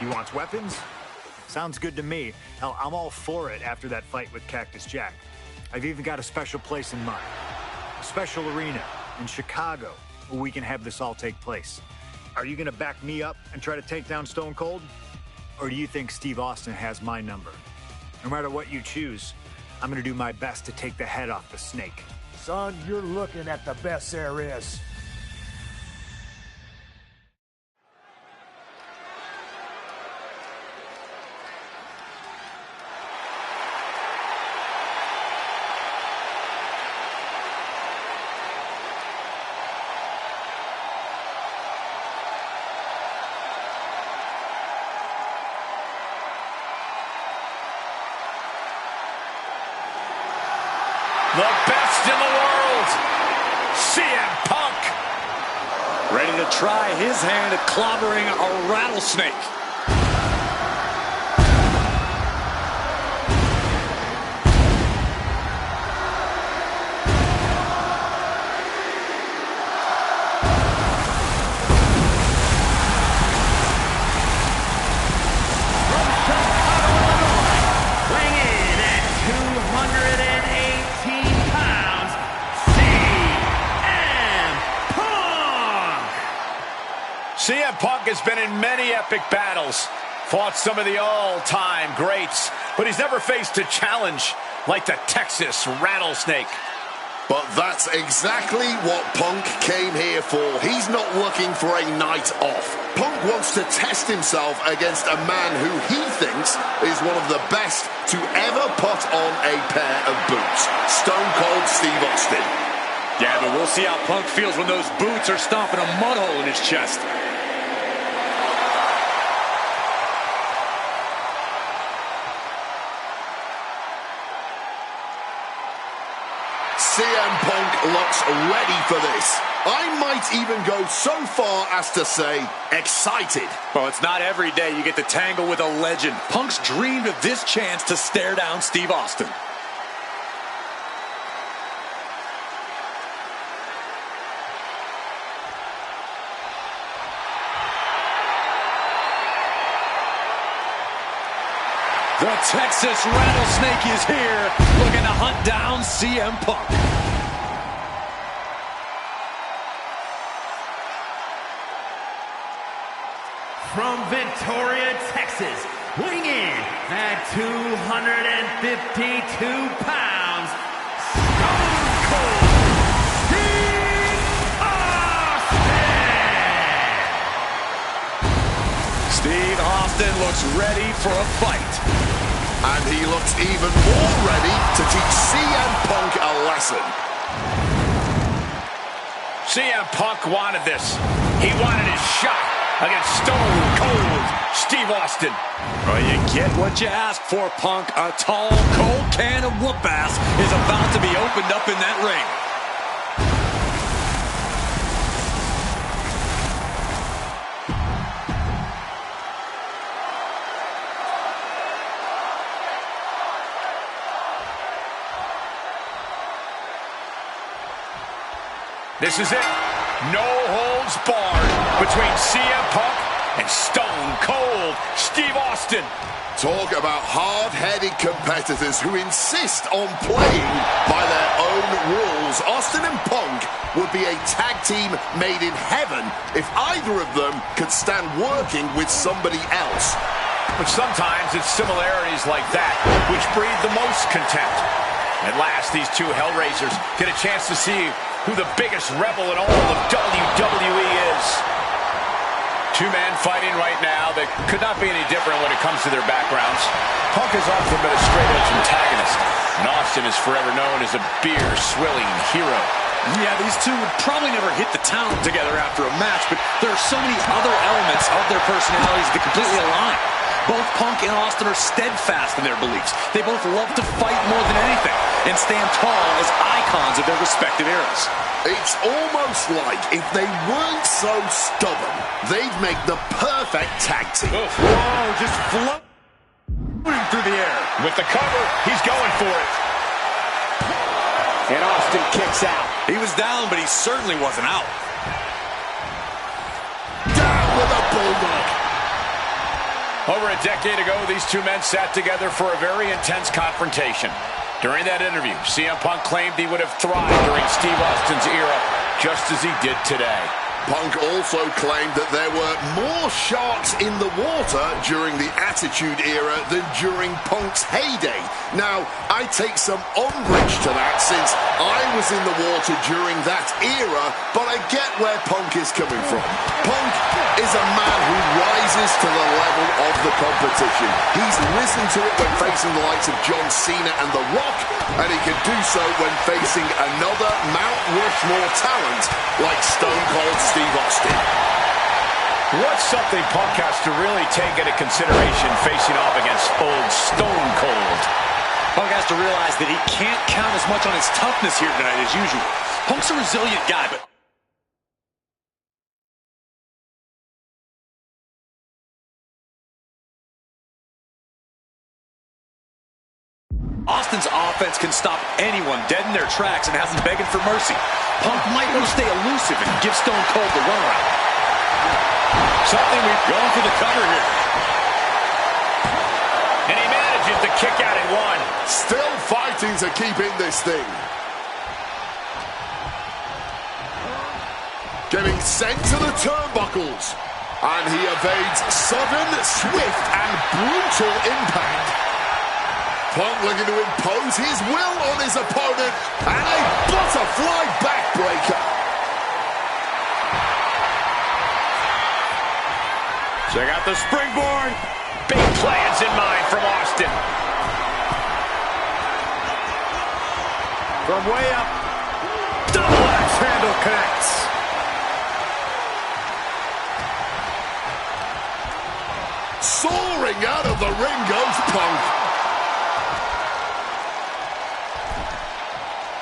He wants weapons? Sounds good to me. Hell, I'm all for it after that fight with Cactus Jack. I've even got a special place in mind. A special arena in Chicago where we can have this all take place. Are you gonna back me up and try to take down Stone Cold? Or do you think Steve Austin has my number? No matter what you choose, I'm gonna do my best to take the head off the snake. Son, you're looking at the best there is. The best in the world, CM Punk. Ready to try his hand at clobbering a rattlesnake. CM Punk has been in many epic battles, fought some of the all-time greats, but he's never faced a challenge like the Texas Rattlesnake. But that's exactly what Punk came here for. He's not looking for a night off. Punk wants to test himself against a man who he thinks is one of the best to ever put on a pair of boots. Stone Cold Steve Austin. Yeah, but we'll see how Punk feels when those boots are stomping a mud hole in his chest. CM Punk looks ready for this. I might even go so far as to say excited. Well, it's not every day you get to tangle with a legend. Punk's dreamed of this chance to stare down Steve Austin. The Texas Rattlesnake is here, looking to hunt down CM Punk. From Victoria, Texas, weighing in at 252 pounds, Stone Cold Steve Austin! Steve Austin looks ready for a fight. And he looks even more ready to teach CM Punk a lesson. CM Punk wanted this. He wanted his shot against Stone Cold Steve Austin. Well, you get what you ask for, Punk. A tall, cold can of whoop-ass is about to be opened up in that ring. This is it. No holds barred between CM Punk and Stone Cold Steve Austin. Talk about hard-headed competitors who insist on playing by their own rules. Austin and Punk would be a tag team made in heaven if either of them could stand working with somebody else. But sometimes it's similarities like that which breed the most contempt. At last, these two Hellraisers get a chance to see who the biggest rebel in all of WWE is. Two men fighting right now that could not be any different when it comes to their backgrounds. Punk has often been a straight-edge antagonist, and Austin is forever known as a beer-swilling hero. Yeah, these two would probably never hit the town together after a match, but there are so many other elements of their personalities that completely align. Both Punk and Austin are steadfast in their beliefs. They both love to fight more than anything and stand tall as icons of their respective eras. It's almost like if they weren't so stubborn, they'd make the perfect tag team. Whoa, just floating through the air. With the cover, he's going for it. And Austin kicks out. He was down, but he certainly wasn't out. Down with a bulldog. Over a decade ago, these two men sat together for a very intense confrontation. During that interview, CM Punk claimed he would have thrived during Steve Austin's era, just as he did today. Punk also claimed that there were more sharks in the water during the Attitude Era than during Punk's heyday. Now, I take some umbrage to that since I was in the water during that era, but I get where Punk is coming from. Punk is a man who rises to the level of the competition. He's risen to it when facing the likes of John Cena and The Rock, and he can do so when facing another Mount Rushmore talent like Stone Cold Steve Austin. What's something Punk has to really take into consideration facing off against old Stone Cold? Punk has to realize that he can't count as much on his toughness here tonight as usual. Punk's a resilient guy, but Austin's offense can stop anyone dead in their tracks and has them begging for mercy. Punk might want to stay elusive and give Stone Cold the runaround. Something we've gone for the cover here. And he manages to kick out at one. Still fighting to keep in this thing. Getting sent to the turnbuckles. And he evades sudden, swift, and brutal impact. Punk looking to impose his will on his opponent, and a butterfly backbreaker. Check out the springboard. Big plans in mind from Austin. From way up, double axe handle connects. Soaring out of the ring goes Punk.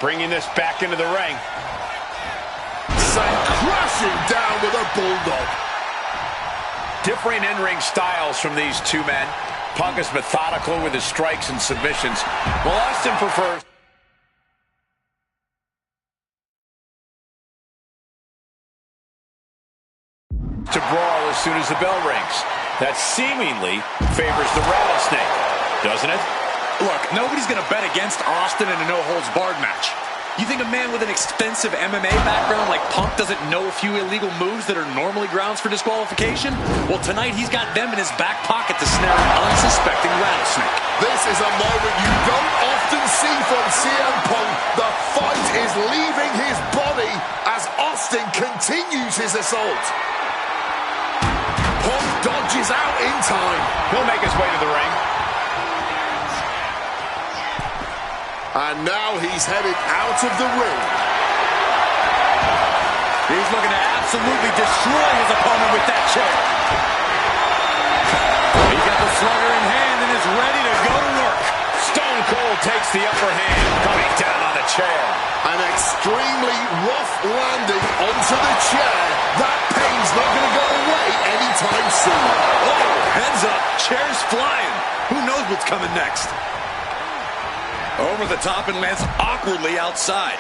Bringing this back into the ring. Sent crashing down with a bulldog. Differing in-ring styles from these two men. Punk is methodical with his strikes and submissions, while Austin prefers to brawl as soon as the bell rings. That seemingly favors the rattlesnake, doesn't it? look, nobody's going to bet against Austin in a no-holds-barred match. You think a man with an expensive MMA background like Punk doesn't know a few illegal moves that are normally grounds for disqualification? Well, tonight he's got them in his back pocket to snare an unsuspecting rattlesnake. This is a moment you don't often see from CM Punk. The fight is leaving his body as Austin continues his assault. Punk dodges out in time. He'll make his way to the ring. And now he's headed out of the ring. He's looking to absolutely destroy his opponent with that chair. He's got the slugger in hand and is ready to go to work. Stone Cold takes the upper hand, coming down on the chair. An extremely rough landing onto the chair. That pain's not going to go away anytime soon. Oh, heads up, chair's flying. Who knows what's coming next? Over the top and lands awkwardly outside.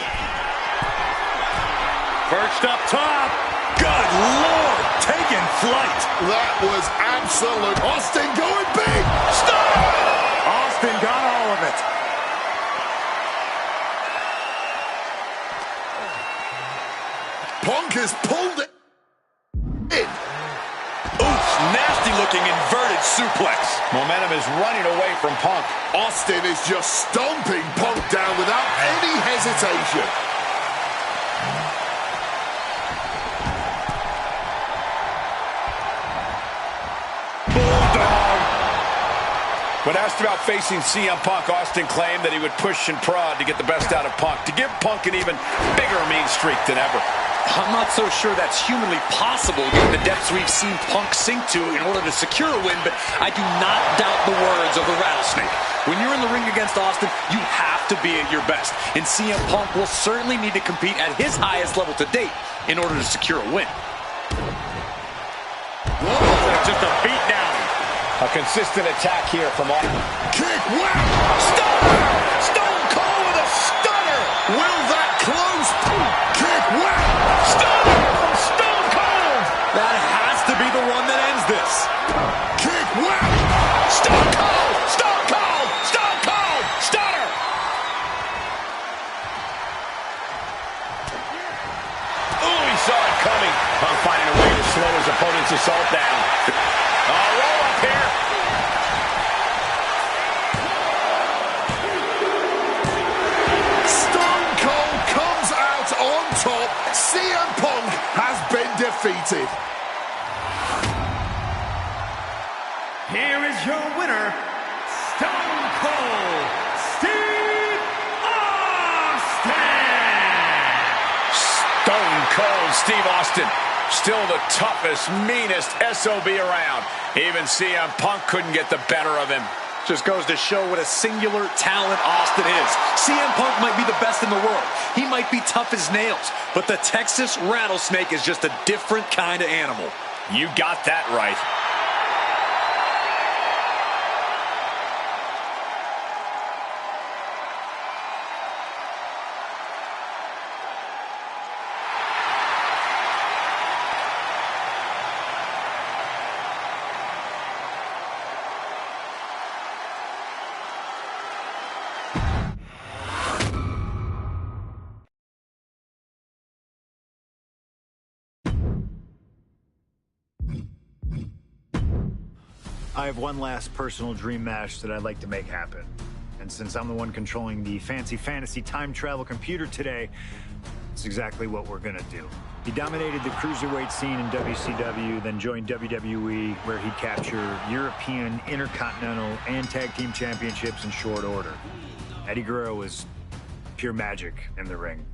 Perched up top. Good Lord, taking flight. That was absolute. Austin going big. Stop! Austin got all of it. Punk has pulled it in. Oops, nasty looking inverted suplex. Momentum is running away from Punk. Austin is just stomping Punk down without any hesitation. Bulldog. When asked about facing CM Punk, Austin claimed that he would push and prod to get the best out of Punk, to give Punk an even bigger mean streak than ever. I'm not so sure that's humanly possible given the depths we've seen Punk sink to in order to secure a win, but I do not doubt the words of the rattlesnake. When you're in the ring against Austin, you have to be at your best, and CM Punk will certainly need to compete at his highest level to date in order to secure a win. Whoa. Just a beat down. A consistent attack here from Austin. Kick, wow. Stunner! Stone Cold with a stunner! Will that close? Kick, wow. Stunner from Stone Cold! That has to be the one that ends this. Kick, wow. defeated. Here is your winner, Stone Cold Steve Austin! Stone Cold Steve Austin, still the toughest, meanest SOB around. Even CM Punk couldn't get the better of him. Just goes to show what a singular talent Austin is. CM Punk might be the best in the world. He might be tough as nails, but the Texas Rattlesnake is just a different kind of animal. You got that right. I have one last personal dream match that I'd like to make happen. And since I'm the one controlling the fancy fantasy time travel computer today, it's exactly what we're gonna do. He dominated the cruiserweight scene in WCW, then joined WWE, where he captured European, Intercontinental, and Tag Team Championships in short order. Eddie Guerrero was pure magic in the ring.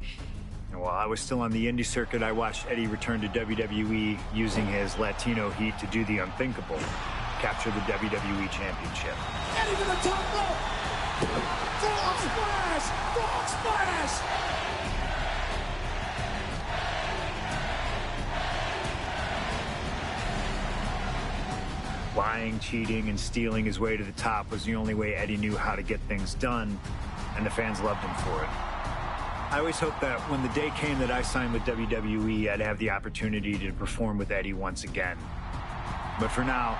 And while I was still on the indie circuit, I watched Eddie return to WWE using his Latino heat to do the unthinkable. Capture the WWE Championship. Eddie to the top rope. Frog splash! Frog splash! Lying, cheating, and stealing his way to the top was the only way Eddie knew how to get things done, and the fans loved him for it. I always hoped that when the day came that I signed with WWE, I'd have the opportunity to perform with Eddie once again. But for now,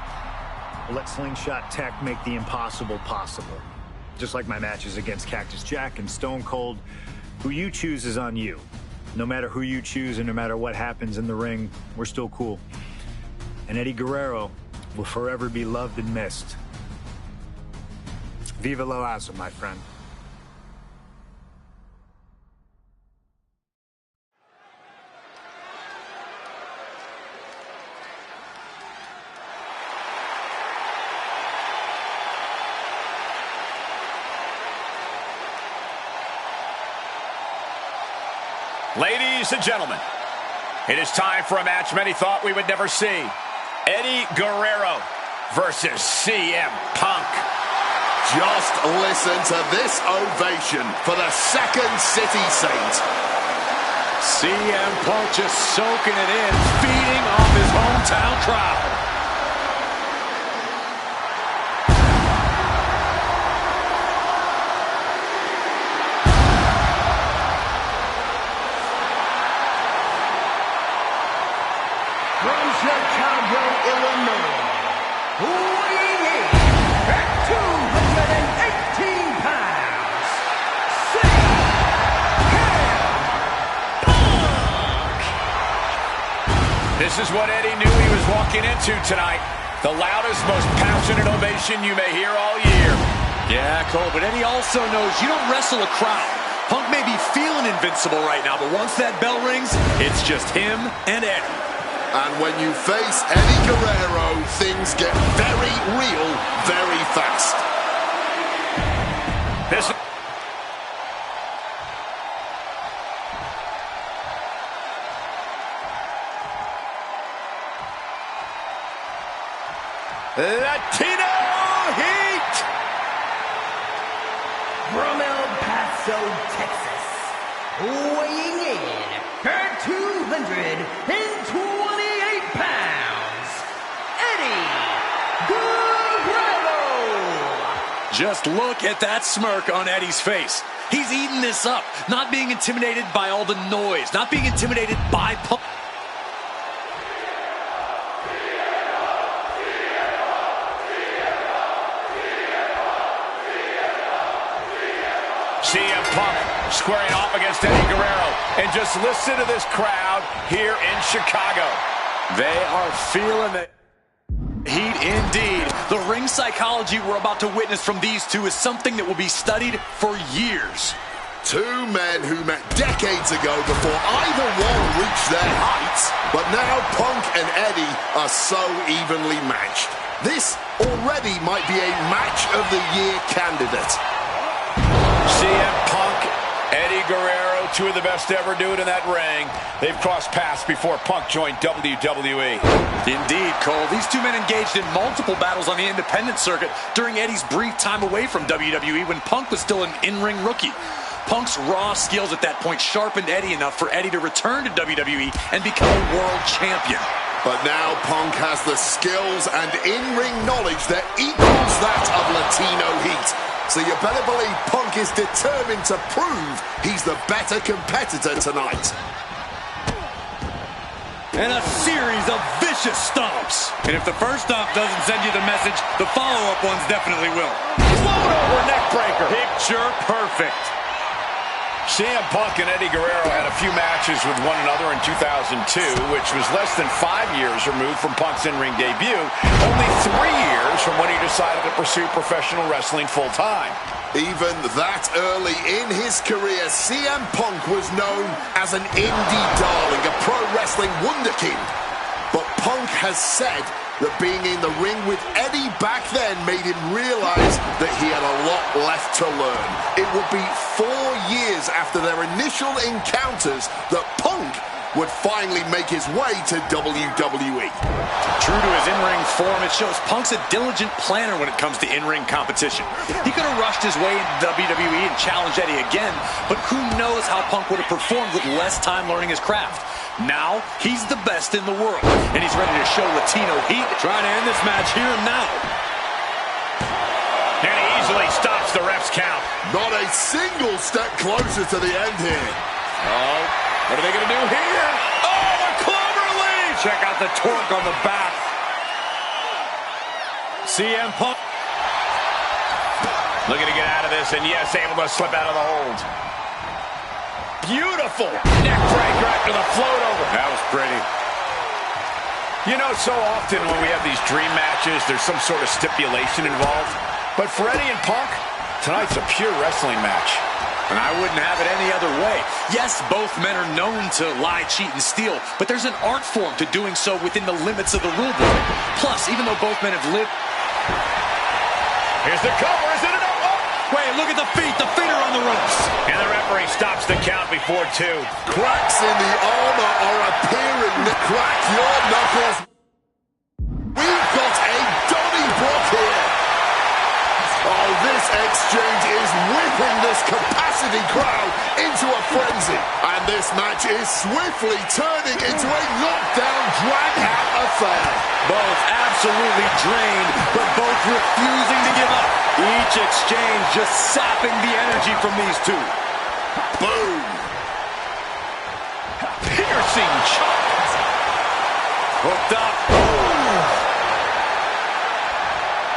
we'll let Slingshot Tech make the impossible possible. Just like my matches against Cactus Jack and Stone Cold, who you choose is on you. No matter who you choose and no matter what happens in the ring, we're still cool. And Eddie Guerrero will forever be loved and missed. Viva la raza, my friend. Ladies and gentlemen, it is time for a match many thought we would never see. Eddie Guerrero versus CM Punk. Just listen to this ovation for the Second City Saint. CM Punk just soaking it in, feeding off his hometown crowd. From Chicago, Illinois, weighing in at 218 pounds, CM Punk! This is what Eddie knew he was walking into tonight. The loudest, most passionate ovation you may hear all year. Yeah, Cole, but Eddie also knows you don't wrestle a crowd. Punk may be feeling invincible right now, but once that bell rings, it's just him and Eddie. And when you face Eddie Guerrero, things get very real very fast. This Latino Heat! From El Paso, Texas, weighing in at 228 pounds, Eddie Guerrero! Just look at that smirk on Eddie's face. He's eating this up, not being intimidated by all the noise, not being intimidated by Punk. CM Punk squaring off against Eddie Guerrero. And just listen to this crowd here in Chicago. They are feeling the heat indeed. The ring psychology we're about to witness from these two is something that will be studied for years. Two men who met decades ago before either one reached their heights, but now Punk and Eddie are so evenly matched. This already might be a Match of the Year candidate. CM Punk, Eddie Guerrero, two of the best to ever do it in that ring. They've crossed paths before Punk joined WWE. Indeed, Cole. These two men engaged in multiple battles on the independent circuit during Eddie's brief time away from WWE when Punk was still an in-ring rookie. Punk's raw skills at that point sharpened Eddie enough for Eddie to return to WWE and become a world champion. But now Punk has the skills and in-ring knowledge that equals that of Latino Heat. So you better believe Punk is determined to prove he's the better competitor tonight. And a series of vicious stomps. And if the first stomp doesn't send you the message, the follow-up ones definitely will. Float over neck breaker. Picture perfect. CM Punk and Eddie Guerrero had a few matches with one another in 2002, which was less than 5 years removed from Punk's in-ring debut, only 3 years from when he decided to pursue professional wrestling full-time. Even that early in his career, CM Punk was known as an indie darling, a pro wrestling wunderkind. But Punk has said that being in the ring with Eddie back then made him realize that he had a lot left to learn. It would be 4 years after their initial encounters that Punk would finally make his way to WWE. True to his in-ring form, it shows Punk's a diligent planner when it comes to in-ring competition. He could have rushed his way into WWE and challenged Eddie again, but who knows how Punk would have performed with less time learning his craft. Now, he's the best in the world, and he's ready to show Latino Heat, trying to end this match here and now. And he easily stops the ref's count. Not a single step closer to the end here. Oh, what are they going to do here? Oh, the clover leaf! Check out the torque on the back. CM Punk looking to get out of this, and yes, able to slip out of the hold. Beautiful neck breaker after the float over. That was pretty. You know, so often when we have these dream matches, there's some sort of stipulation involved. But for Eddie and Punk, tonight's a pure wrestling match. And I wouldn't have it any other way. Yes, both men are known to lie, cheat, and steal, but there's an art form to doing so within the limits of the rule book. Plus, even though both men have lived... Here's the cover, is it enough? Wait, look at the feet. The feet are on the ropes. And the referee stops the count before 2. Cracks in the armor are appearing to crack your knuckles. We've got a Donnybrook here. Oh, this exchange is whipping this capacity crowd into a frenzy. And this match is swiftly turning into a knockdown, drag-out affair. Both absolutely drained, but both refusing to give up. Each exchange just sapping the energy from these two. Boom. Piercing chop. Hooked up.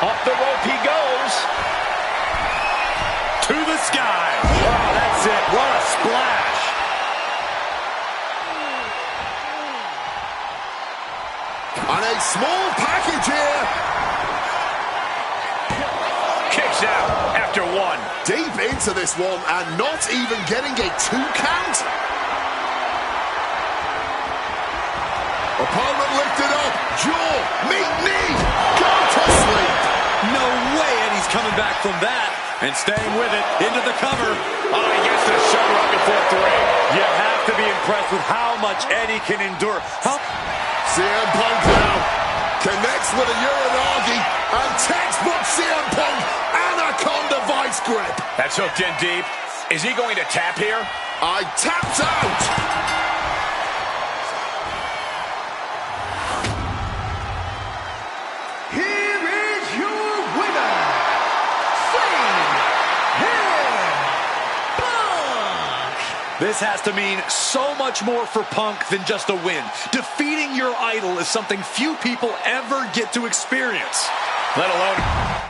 Off the rope he goes. To the sky. Oh, that's it. What a splash. And a small package here. Kicks out after 1. Deep into this one and not even getting a 2 count. Opponent lifted up. Jaw, meet knee. Go to sleep. No way Eddie's coming back from that. And staying with it, into the cover. Oh, he gets the shoulder up before 3. You have to be impressed with how much Eddie can endure. CM Punk now connects with a Uranagi and textbook CM Punk Anaconda vice grip. That's hooked in deep. Is he going to tap here? I tapped out. This has to mean so much more for Punk than just a win. Defeating your idol is something few people ever get to experience. Let alone...